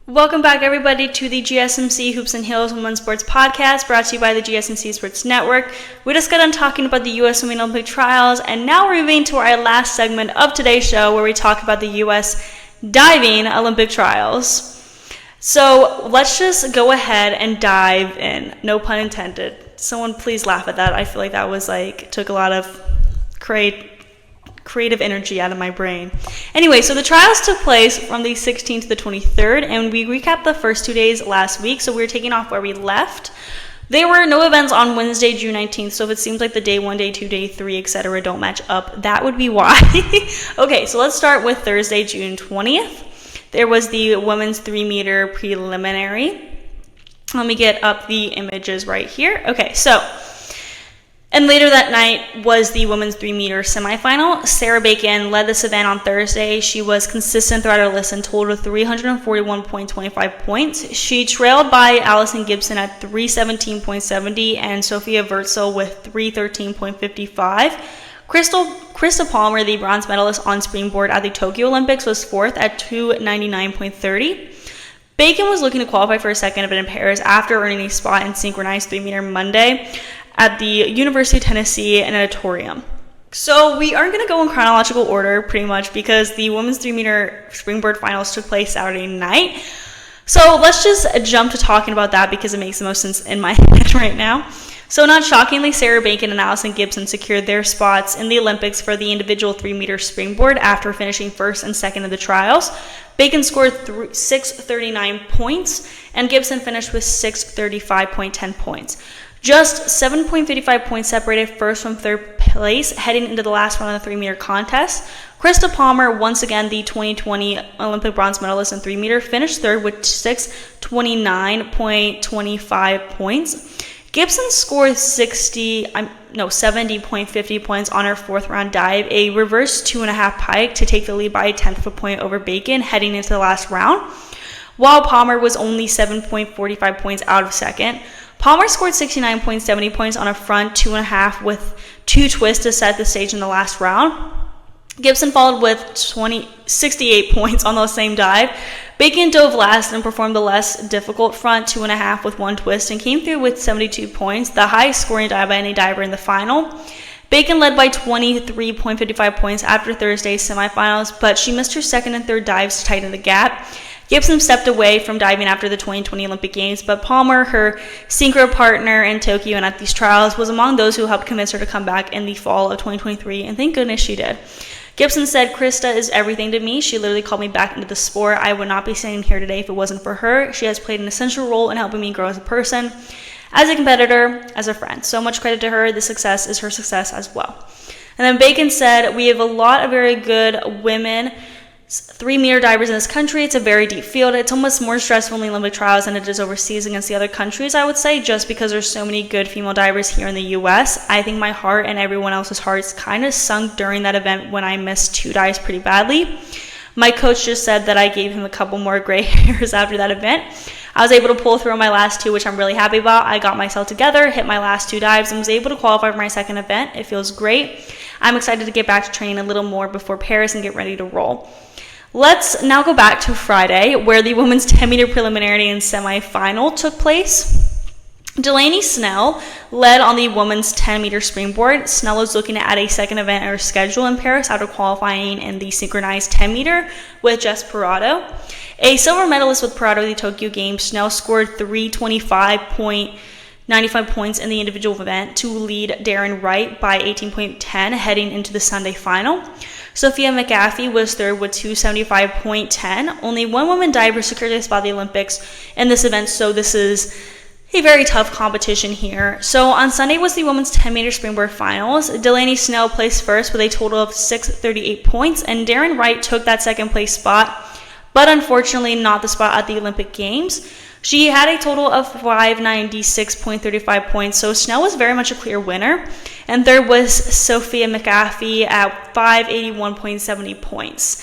Welcome back, everybody, to the GSMC Hoops and Heels Women's Sports Podcast, brought to you by the GSMC Sports Network. We just got done talking about the U.S. Women's Olympic trials, and now we're moving to our last segment of today's show, where we talk about the U.S. diving Olympic trials. So let's just go ahead and dive in. No pun intended. Someone please laugh at that. I feel like that was took a lot of creative energy out of my brain. Anyway, so the trials took place from the 16th to the 23rd, and we recapped the first 2 days last week, so we were taking off where we left. There were no events on Wednesday, June 19th, so if it seems like the day 1, day 2, day 3, etc. don't match up, that would be why. Okay, so let's start with Thursday, June 20th. There was the women's 3-meter preliminary. Let me get up the images right here. Okay, so and later that night was the women's 3-meter semifinal. Sarah Bacon led this event on Thursday. She was consistent throughout her list and totaled 341.25 points. She trailed by Alison Gibson at 317.70 and Sophie Verzyl with 313.55. Krista Palmer, the bronze medalist on springboard at the Tokyo Olympics, was fourth at 299.30. Bacon was looking to qualify for a second event in Paris after earning a spot in synchronized 3-meter Monday at the University of Tennessee in an auditorium. So we aren't going to go in chronological order pretty much because the women's 3-meter springboard finals took place Saturday night. So let's just jump to talking about that because it makes the most sense in my head right now. So not shockingly, Sarah Bacon and Alison Gibson secured their spots in the Olympics for the individual 3-meter springboard after finishing first and second of the trials. Bacon scored 639 points and Gibson finished with 635.10 points. Just 7.55 points separated first from third place heading into the last round of the 3-meter contest. Krista Palmer, once again the 2020 Olympic bronze medalist in 3-meter, finished third with 629.25 points. Gibson scored 70.50 points on her fourth round dive, a reverse 2.5 pike to take the lead by a tenth of a point over Bacon heading into the last round, while Palmer was only 7.45 points out of second. Palmer scored 69.70 points on a front 2.5 with 2 twists to set the stage in the last round. Gibson followed with 68 points on the same dive. Bacon dove last and performed the less difficult front 2.5 with 1 twist and came through with 72 points, the highest scoring dive by any diver in the final. Bacon led by 23.55 points after Thursday's semifinals, but she missed her second and third dives to tighten the gap. Gibson stepped away from diving after the 2020 Olympic Games, but Palmer, her synchro partner in Tokyo and at these trials, was among those who helped convince her to come back in the fall of 2023, and thank goodness she did. Gibson said, "Krista is everything to me. She literally called me back into the sport. I would not be standing here today if it wasn't for her. She has played an essential role in helping me grow as a person, as a competitor, as a friend. So much credit to her. The success is her success as well." And then Bacon said, "We have a lot of very good women 3-meter divers in this country. It's a very deep field. It's almost more stressful in the Olympic trials than it is overseas against the other countries, I would say, just because there's so many good female divers here in the U.S. I think my heart and everyone else's hearts kind of sunk during that event when I missed 2 dives pretty badly. My coach just said that I gave him a couple more gray hairs after that event. I was able to pull through on my last 2, which I'm really happy about. I got myself together, hit my last 2 dives, and was able to qualify for my second event. It feels great. I'm excited to get back to training a little more before Paris and get ready to roll." Let's now go back to Friday, where the women's 10-meter preliminary and semifinal took place. Delaney Snell led on the women's 10-meter springboard. Snell was looking to add a second event in her schedule in Paris after qualifying in the synchronized 10-meter with Jess Parado. A silver medalist with Parado at the Tokyo Games, Snell scored 325.95 points in the individual event to lead Darren Wright by 18.10 heading into the Sunday final. Sophia McAfee was third with 275.10. Only one woman diver secured a spot at the Olympics in this event, so this is a very tough competition here. So on Sunday was the women's 10-meter springboard finals. Delaney Snell placed first with a total of 638 points, and Darren Wright took that second place spot, but unfortunately not the spot at the Olympic Games. She had a total of 596.35 points, so Snell was very much a clear winner. And third was Sophia McAfee at 581.70 points.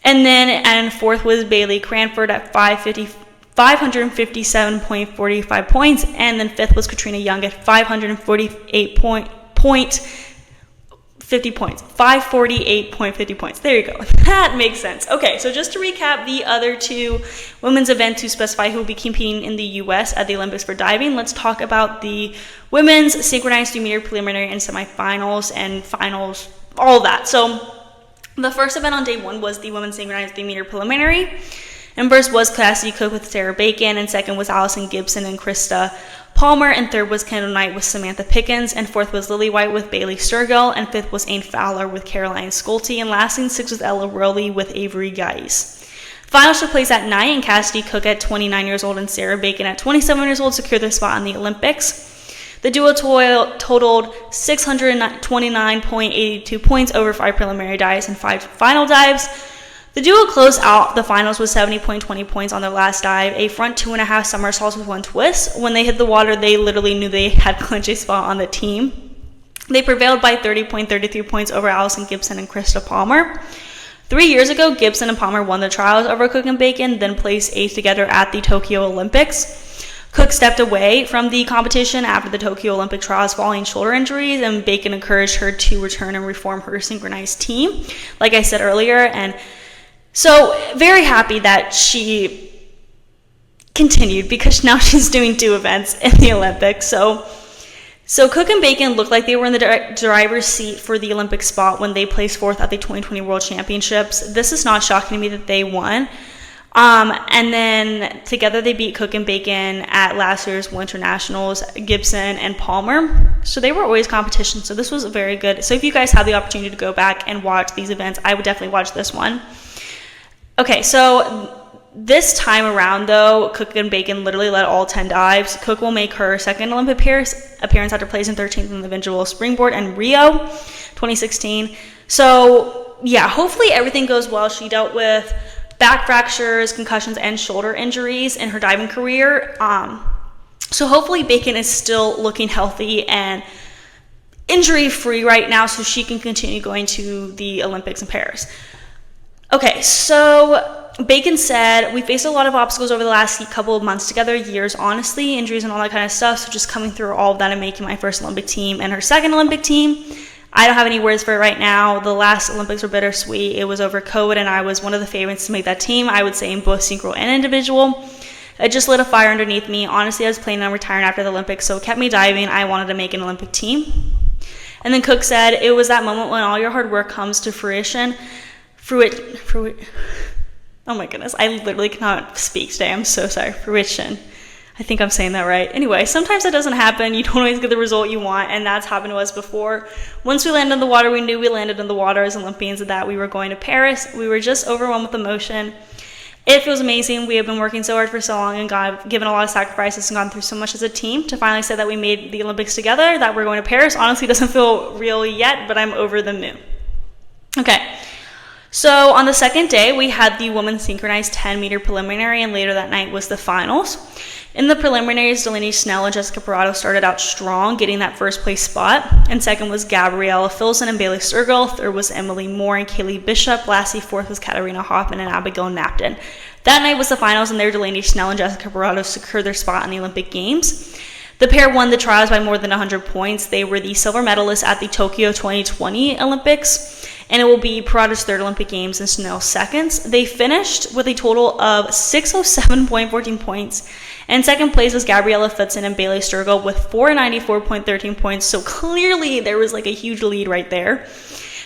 And fourth was Bailey Cranford at 557.45 points. And then fifth was Katrina Young at 548.45 50 points. 548.50 points. There you go. That makes sense. Okay, so just to recap the other two women's events to specify who will be competing in the U.S. at the Olympics for diving, let's talk about the women's synchronized 3-meter preliminary and semifinals and finals, all of that. So the first event on day one was the women's synchronized 3-meter preliminary. And first was Cassidy Cook with Sarah Bacon, and second was Alison Gibson and Krista Palmer, and third was Kendall Knight with Samantha Pickens, and fourth was Lily White with Bailey Sturgill, and fifth was Ain Fowler with Caroline Schulte, and lastly, sixth was Ella Rowley with Avery Geis. Finals took place at night, and Cassidy Cook at 29 years old and Sarah Bacon at 27 years old secured their spot in the Olympics. The duo totaled 629.82 points over 5 preliminary dives and 5 final dives. The duo closed out the finals with 70.20 points on their last dive, a front 2.5 somersaults with 1 twist. When they hit the water, they literally knew they had clinched a spot on the team. They prevailed by 30.33 points over Alison Gibson and Krista Palmer. 3 years ago, Gibson and Palmer won the trials over Cook and Bacon, then placed 8th together at the Tokyo Olympics. Cook stepped away from the competition after the Tokyo Olympic trials following shoulder injuries, and Bacon encouraged her to return and reform her synchronized team, like I said earlier, and so very happy that she continued because now she's doing 2 events in the Olympics. So Cook and Bacon looked like they were in the driver's seat for the Olympic spot when they placed 4th at the 2020 World Championships. This is not shocking to me that they won. And then together they beat Cook and Bacon at last year's Winter Nationals, Gibson and Palmer. So they were always competition. So this was very good. So if you guys have the opportunity to go back and watch these events, I would definitely watch this one. Okay, so this time around, though, Cook and Bacon literally led all 10 dives. Cook will make her second Olympic appearance after placing 13th in the individual springboard in Rio 2016. So, yeah, hopefully everything goes well. She dealt with back fractures, concussions, and shoulder injuries in her diving career. So hopefully Bacon is still looking healthy and injury-free right now so she can continue going to the Olympics in Paris. Okay, so Bacon said, we faced a lot of obstacles over the last couple of months together, years, honestly, injuries and all that kind of stuff. So just coming through all of that and making my first Olympic team and her second Olympic team. I don't have any words for it right now. The last Olympics were bittersweet. It was over COVID, and I was one of the favorites to make that team, I would say, in both synchro and individual. It just lit a fire underneath me. Honestly, I was planning on retiring after the Olympics, so it kept me diving. I wanted to make an Olympic team. And then Cook said, it was that moment when all your hard work comes to fruition. Oh my goodness, I literally cannot speak today. I'm so sorry. Fruition. I think I'm saying that right. Anyway, sometimes that doesn't happen. You don't always get the result you want, and that's happened to us before. Once we landed in the water, we knew we landed in the water as Olympians and that we were going to Paris. We were just overwhelmed with emotion. It feels amazing. We have been working so hard for so long and given a lot of sacrifices and gone through so much as a team to finally say that we made the Olympics together, that we're going to Paris. Honestly, doesn't feel real yet, but I'm over the moon. Okay. So on the second day, we had the women's synchronized 10-meter preliminary, and later that night was the finals. In the preliminaries, Delaney Snell and Jessica Parado started out strong, getting that first place spot. And second was Gabriella Filson and Bailey Sturgill. Third was Emily Moore and Kaylee Bishop. Lastly, fourth was Katarina Hoffman and Abigail Napton. That night was the finals, and there Delaney Snell and Jessica Parado secured their spot in the Olympic Games. The pair won the trials by more than 100 points. They were the silver medalists at the Tokyo 2020 Olympics, and it will be Parado's third Olympic Games and Snell's second. They finished with a total of 607.14 points, and second place was Gabriella Filson and Bailey Sturgill with 494.13 points, so clearly there was like a huge lead right there.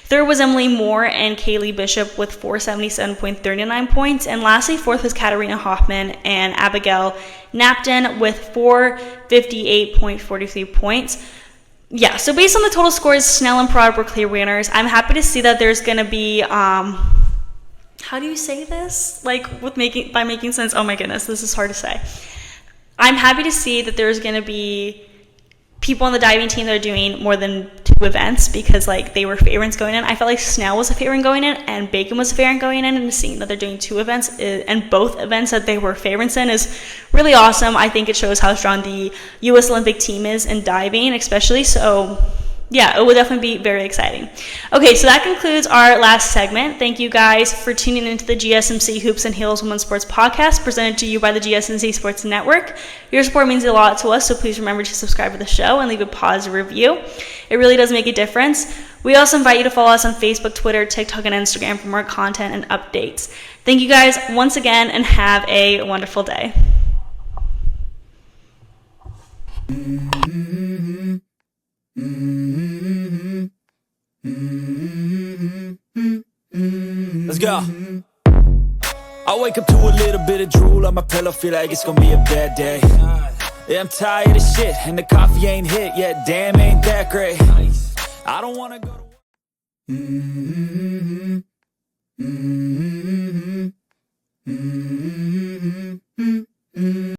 Third was Emily Moore and Kaylee Bishop with 477.39 points. And lastly, fourth was Katarina Hoffman and Abigail Napton with 458.43 points. Yeah, so based on the total scores, Snell and Parado were clear winners. I'm happy to see that there's going to be, how do you say this? Like, by making sense? Oh my goodness, this is hard to say. I'm happy to see that there's going to be people on the diving team that are doing more than 2 events because like they were favorites going in. I felt like Snell was a favorite going in and Bacon was a favorite going in, and seeing that they're doing 2 events and both events that they were favorites in is really awesome. I think it shows how strong the U.S. Olympic team is in diving especially, so yeah, it will definitely be very exciting. Okay, so that concludes our last segment. Thank you guys for tuning into the GSMC Hoops and Heels Women's Sports Podcast presented to you by the GSMC Sports Network. Your support means a lot to us, so please remember to subscribe to the show and leave a positive review. It really does make a difference. We also invite you to follow us on Facebook, Twitter, TikTok, and Instagram for more content and updates. Thank you guys once again, and have a wonderful day. Let's go. I wake up to a little bit of drool on my pillow, feel like it's gonna be a bad day. Yeah, I'm tired of shit, and the coffee ain't hit yet, damn, ain't that great. I don't wanna go to work.